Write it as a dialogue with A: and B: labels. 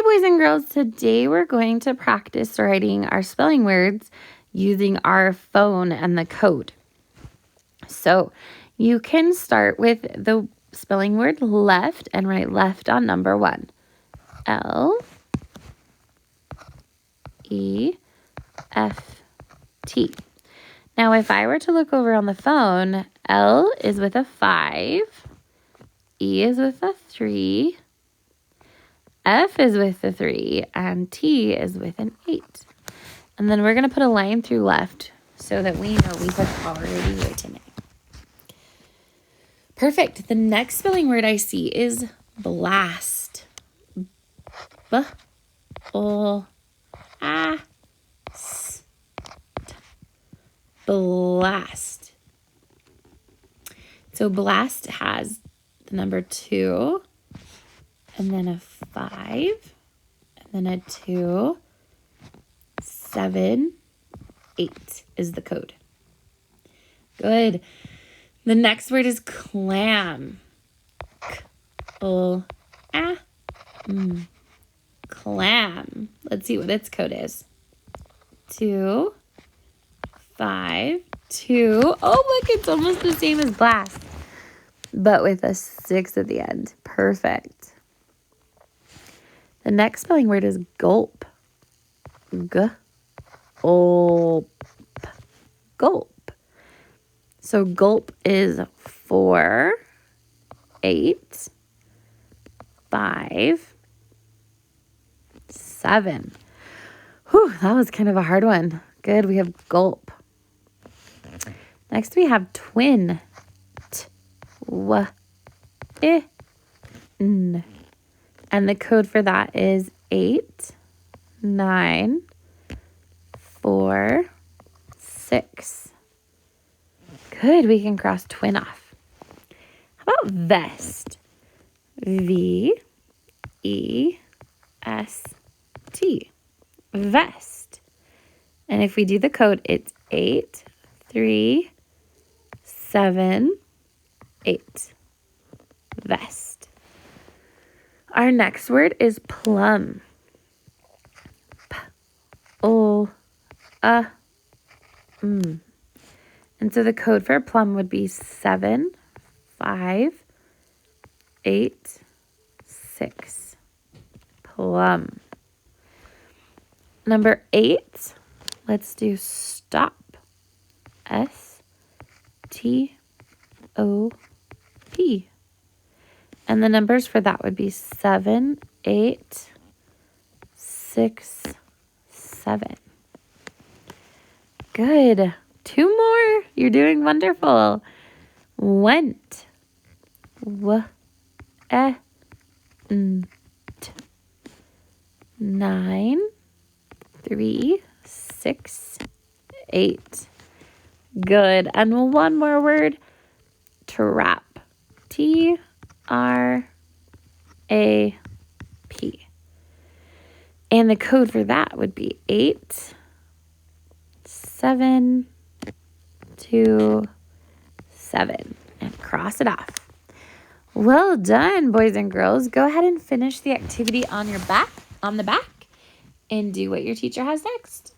A: boys and girls, today we're going to practice writing our spelling words using our phone and the code. So you can start with the spelling word left and write left on number 1. L-E-F-T. Now, if I were to look over on the phone, L is with a 5, E is with a 3, F is with a 3, and T is with an 8. And then we're going to put a line through left so that we know we have already written it. Perfect. The next spelling word I see is blast. B-L-A-S-T. Blast. So blast has the number 2, and then a 5, and then a 2, 7, 8 is the code. Good. The next word is clam. K-L-A-M. Clam. Let's see what its code is. 2, 5, 2. Oh, look, it's almost the same as blast, but with a 6 at the end. Perfect. The next spelling word is gulp. G-ulp. Gulp. So gulp is 4, 8, 5, 7. Whew, that was kind of a hard one. Good, we have gulp. Next we have twin. T-w-I-n. And the code for that is 8, 9, 4, 6. Good, we can cross twin off. How about vest? V-E-S-T. Vest. And if we do the code, it's 8, 3, 7, 8. Vest. Our next word is plum. P-O-A-M. And so the code for plum would be 7, 5, 8, 6. Plum. Number 8, let's do stop. S-T-O-P. And the numbers for that would be 7, 8, 6, 7. Good. 2 more. You're doing wonderful. Went. W-E-N-T. 9, 3, 6, 8. Good. And one more word. Trap. T-R-A-P. And the code for that would be 8, 7, 2, 7. And cross it off. Well done, boys and girls. Go ahead and finish the activity on the back, and do what your teacher has next.